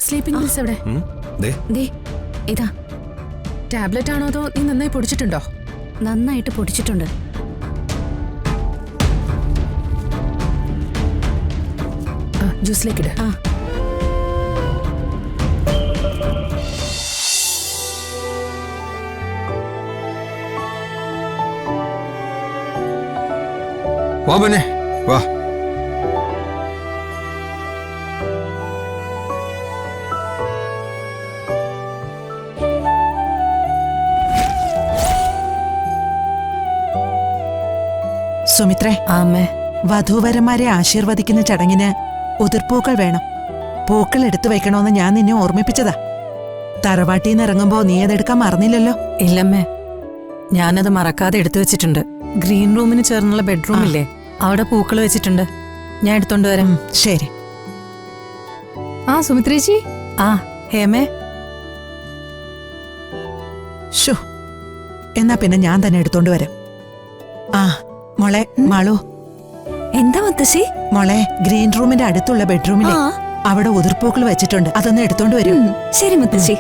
Sleeping pills എവിടെ? ദേ ഇതാ. Tablet ആണോ അതോ നീ നന്നായി പൊടിച്ചിട്ടുണ്ടോ? നന്നായിട്ട് പൊടിച്ചിട്ടുണ്ട്. ജ്യൂസിലേക്ക് ഇട്. വാ മോനെ വാ. സുമിത്രേ, ആമേ. വധൂവരന്മാരെ ആശീർവദിക്കുന്ന ചടങ്ങിന് ഉതിർപ്പൂക്കൾ വേണം. പൂക്കൾ എടുത്തു വെക്കണമെന്ന് ഞാൻ നിന്നെ ഓർമ്മിപ്പിച്ചതാ. തറവാട്ടിന്ന് ഇറങ്ങുമ്പോ നീ അതെടുക്കാൻ മറന്നില്ലല്ലോ? ഇല്ലമ്മേ, ഞാനത് മറക്കാതെ എടുത്തു വെച്ചിട്ടുണ്ട്. ഗ്രീൻ റൂമിന് ചേർന്നുള്ള ബെഡ്റൂമില്ലേ, അവിടെ പൂക്കൾ വെച്ചിട്ടുണ്ട്. ഞാൻ എടുത്തോണ്ട് വരാം. ശരി. സുമിത്രേച്ചി. ഹേമേ. ഷോ, എന്നാ പിന്നെ ഞാൻ തന്നെ എടുത്തോണ്ട് വരാം. മോളെ മാളു. എന്താ മുത്തശ്ശി? മോളെ, ഗ്രീൻ റൂമിന്റെ അടുത്തുള്ള ബെഡ്റൂമിലെ അവിടെ ഉതിർപ്പൂക്കൾ വെച്ചിട്ടുണ്ട്. അതൊന്ന് എടുത്തോണ്ട് വരും. ശരി മുത്തശ്ശി.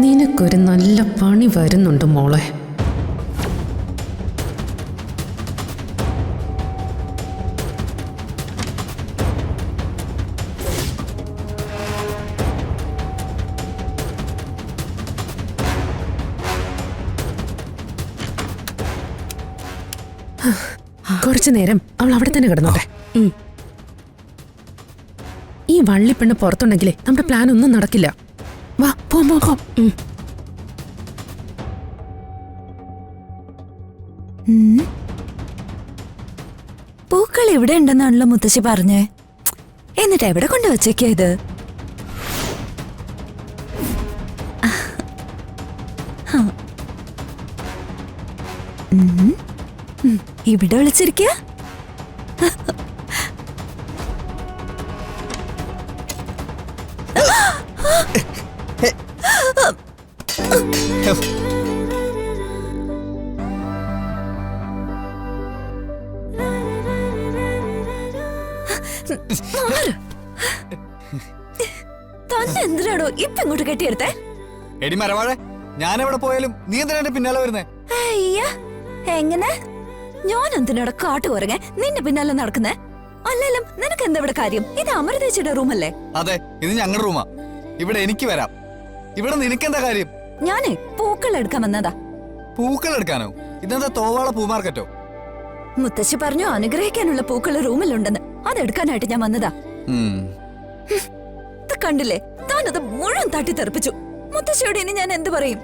നിനക്കൊരു നല്ല പണി വരുന്നുണ്ട് മോളെ. കുറച്ചു നേരം അവൾ അവിടെ തന്നെ കിടന്നോട്ടെ. ഈ വള്ളിപ്പെണ്ണ് പുറത്തുണ്ടെങ്കിലേ നമ്മുടെ പ്ലാൻ ഒന്നും നടക്കില്ല. വാ പോ. പൂക്കൾ ഇവിടെ ഉണ്ടെന്നാണല്ലോ മുത്തശ്ശി പറഞ്ഞേ. എന്നിട്ട് എവിടെ കൊണ്ട് വച്ചേക്കാ ഇത്? ഇവിടെ വിളിച്ചിരിക്കുക. തന്നെ എന്തിനാടോ ഇപ്പൊ ഇങ്ങോട്ട് കെട്ടിയെടുത്തേ? എടി മരവാഴ, ഞാൻ എവിടെ പോയാലും നീ എന്തിനാ എന്റെ പിന്നാലെ വരുന്നേ? എങ്ങനെ? ഞാൻ എന്തിനാടെ കാട്ടു കുറങ്ങ നിന്റെ പിന്നാലെ നടക്കുന്നേ? അല്ലല്ലോ, നിനക്ക് എന്താ ഇവിടെ കാര്യം? ഇത് അമൃതേച്ചിയുടെ റൂമല്ലേ? അതെ, ഇത് ഞങ്ങളുടെ റൂമാ. ഇവിടെ എനിക്ക് വരാം. ഇവിടെ നിനക്കെന്താ കാര്യം? ഞാനേ പൂക്കൾ എടുക്കാൻ വന്നതാ. പൂക്കൾ എടുക്കാനോ? ഇതെന്താ തോവാള പൂ മാർക്കറ്റോ? മുത്തശ്ശി പറഞ്ഞു അനുഗ്രഹിക്കാനുള്ള പൂക്കൾ റൂമിലുണ്ടെന്ന്. അതെടുക്കാനായിട്ട് ഞാൻ വന്നതാ. കണ്ടില്ലേ, താനത് മുഴുവൻ തട്ടിത്തെറിപ്പിച്ചു. മുത്തശ്ശിയോട് ഇനി ഞാൻ എന്ത് പറയും?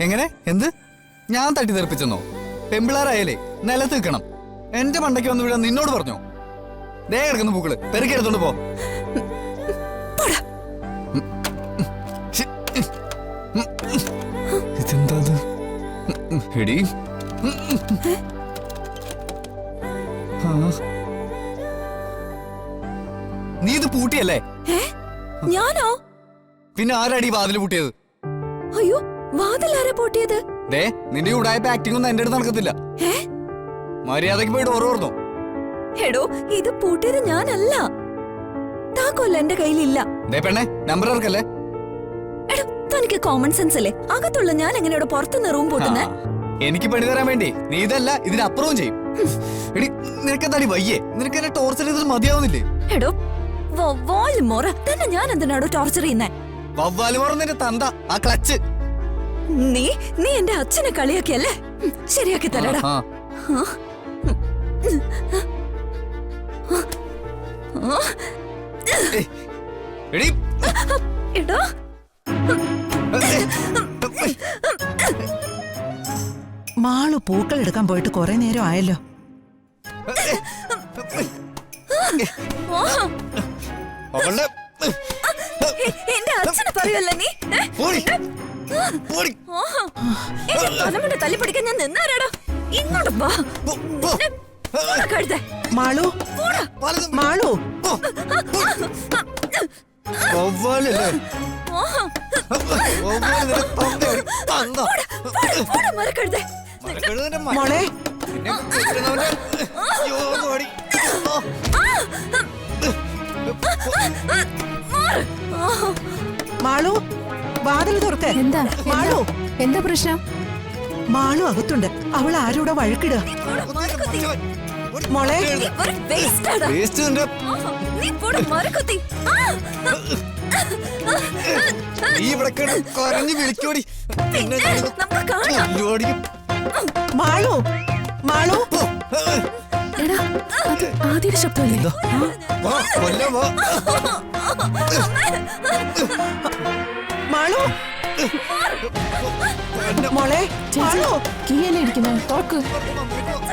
എങ്ങനെ? എന്ത്? ഞാൻ തട്ടിത്തെറിപ്പിച്ചെന്നോ? പെമ്പിളാരായാലേ നിലത്ത് നിൽക്കണം. എന്റെ മണ്ടയ്ക്ക് വന്ന് വീഴാൻ നിന്നോട് പറഞ്ഞോ? ദേ കിടക്കുന്ന പൂക്കള് പെരുക്കി എടുത്തോണ്ട് പോ. ഇതെന്താ? എടി, നീ ഇത് പൂട്ടിയല്ലേ? ഞാനോ? പിന്നെ ആരാടി വാതില് പൂട്ടിയത്? അയ്യോ, വാതിലാരാ പൂട്ടിയത്? ദേ, നിന്റെ ഉടായ്പ ആക്ടിംഗ് ഒന്നും എന്റെ അടുത്ത് നടക്കത്തില്ല. മര്യാദക്ക് പോയിട്ട് ഓർമ്മ. എടോ, ഇത് പൂട്ടിയത് ഞാനല്ല. താക്കോല്ല എന്റെ കയ്യിലില്ല. ദേ പെണ്ണെ, നമ്പർ ഇറക്കല്ലേ. എടോ, തനിക്ക് കോമൺ സെൻസ് അല്ലേ? അകത്തുള്ള ഞാൻ എങ്ങനെയോടെ പുറത്തുനിന്ന് റൂം പൂട്ടുന്നേ? എനിക്ക് പണി തരാൻ വേണ്ടി നീ ഇതല്ല ഇതിനപ്പുറവും ചെയ്യും. എടി, നിനക്കെന്താടി വയ്യേ? നിനക്ക് എന്നെ ടോർച്ചർ ചെയ്തത് മതിയാവുന്നില്ലേ? എടോ, വവ്വാല് മോറ, തന്നെ ഞാൻ എന്തിനാടോ ടോർച്ചർ ചെയ്യുന്നേ? വവ്വാല് മോറ നിന്റെ തന്ത, ആ ക്ലച്ച്. നീ എന്റെ അച്ഛനെ കളിയാക്കിയല്ലേ? ശരിയാക്കി തരാടാ. എടോ, മാളു പൂക്കൾ എടുക്കാൻ പോയിട്ട് കുറെ നേരം ആയല്ലോ. എന്റെ അച്ഛനെ പറയുമല്ലേ നീ? തലമുണ്ട തല്ലി പിടിക്കാൻ ഞാൻ നിന്നാരാടോ? ഇങ്ങോട്ട് വാ. മാളു, മാളു. മോളെ അകത്ത് എന്താ മാളു എന്താ പ്രശ്നം? മാളു അകത്തുണ്ട്. അവൾ ആരോടെ വഴക്കിടുക? മോളെ നീ ഒരു waste ആടാ. വേസ്റ്റ് നിന്റെ നീ പോടാ മരക്കുത്തി. ആ! നീ ഇവിടെ കിടന്ന് കരഞ്ഞ് വിളിക്കോടി. പിന്നെ നമുക്ക് കാണാം. മാളു മാളു എടാ അത് ആദ്യയുടെ ശബ്ദമല്ലേ? വാ, കൊല്ലാം വാ. മാളു മോളെ മാളു. കീയല്ലേ ഇരിക്കുന്നത്? തോക്ക്.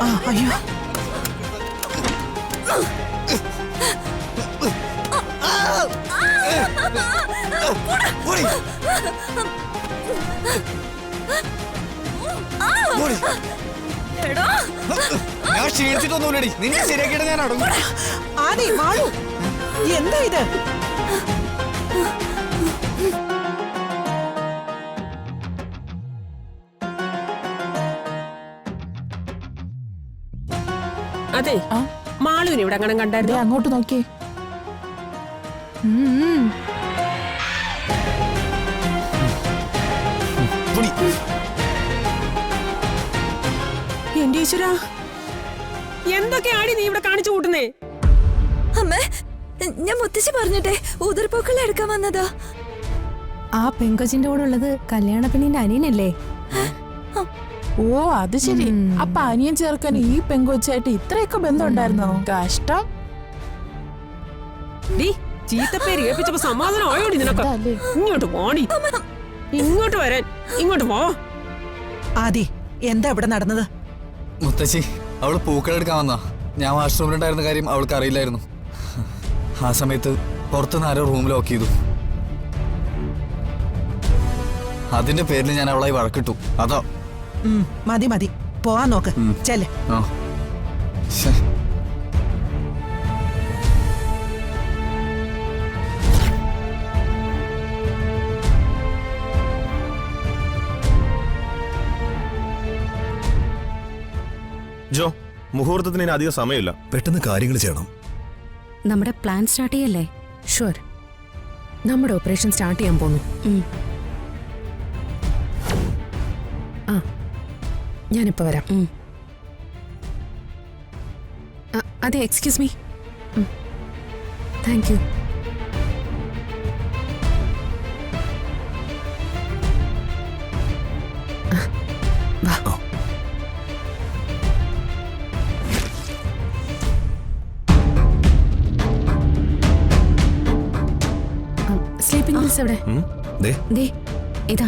ആ അയ്യോ ഓടി. ഓടി. എടാ, ഞാൻ ക്ഷീണിച്ചിട്ടൊന്നുമില്ലടി. നിന്നെ ശരിയാക്കിയിട്ട് ഞാൻ അടങ്ങും. ആദി മാളു എന്താ ഇത്? അതെ മാളുവിനെ ഇവിടെ അങ്ങനെ കണ്ടായിരുന്നു. അങ്ങോട്ട് നോക്കിയേ. ഓടി. എന്റെ ഈശ്വര, എന്തൊക്കെയാടി നീ ഇവിടെ കാണിച്ചു കൂട്ടുന്നേ? അമ്മേ, ഞാൻ മുത്തശ്ശി പറഞ്ഞിട്ടെ ഉതിർപ്പൂക്കൾ എടുക്കാൻ വന്നതാ. ആ പെങ്കൊച്ചിന്റെ കൂടെ ഉള്ളത് കല്യാണ പെണ്ണിന്റെ അനിയനല്ലേ? ഓ അത് ശരി. അപ്പൊ അനിയൻ ചേർക്കാൻ ഈ പെങ്കൊച്ചായിട്ട് ഇത്രയൊക്കെ ബന്ധമുണ്ടായിരുന്നോ? കഷ്ടം. ഡി ചീത്തപ്പേര് കേൾപ്പിച്ചപ്പോ സമാധാനം ആയോടി നിനക്ക്? അല്ലേ? ഇങ്ങോട്ട് പോടി, ഇങ്ങോട്ട് വരാൻ, ഇങ്ങോട്ട് പോ. ആദി എന്താ ഇവിടെ നടന്നത്? മുത്തശ്ശി അവള് പൂക്കളെടുക്കാൻ വന്നാ. ഞാൻ വാഷ്റൂമിലുണ്ടായിരുന്ന കാര്യം അവൾക്ക് അറിയില്ലായിരുന്നു. ആ സമയത്ത് പുറത്തുനിന്ന് ആരോ റൂം ലോക്ക് ചെയ്തു. അതിന്റെ പേരിൽ ഞാൻ അവളായി വഴക്കിട്ടു. അതാ. മതി മതി പോവാൻ നോക്ക്. ചെല്ല്. ആ ശ്ശെ. ജോ, മുഹൂർത്തത്തിന് ഇനി അധികം സമയമില്ല. പെട്ടെന്ന് കാര്യങ്ങൾ ചെയ്യണം. നമ്മുടെ പ്ലാൻ സ്റ്റാർട്ട് ചെയ്യല്ലേ? ഷുവർ. നമ്മുടെ ഓപ്പറേഷൻ സ്റ്റാർട്ട് ചെയ്യാൻ പോന്നു. ആ ഞാനിപ്പോ വരാം. അതെ, എക്സ്ക്യൂസ് മീ. Thank you. വാ. സ്ലീപ്പിംഗ് പിൽസ് എവിടെ? ദേ ഇതാ.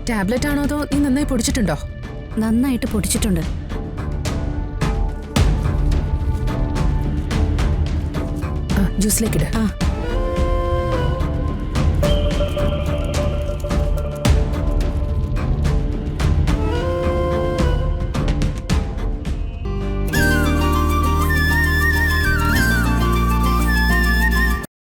ടാബ്ലറ്റ് ആണോ അതോ നീ നന്നായി പൊടിച്ചിട്ടുണ്ടോ? നന്നായിട്ട് പൊടിച്ചിട്ടുണ്ട്. ജ്യൂസിലേക്ക് ഇട്.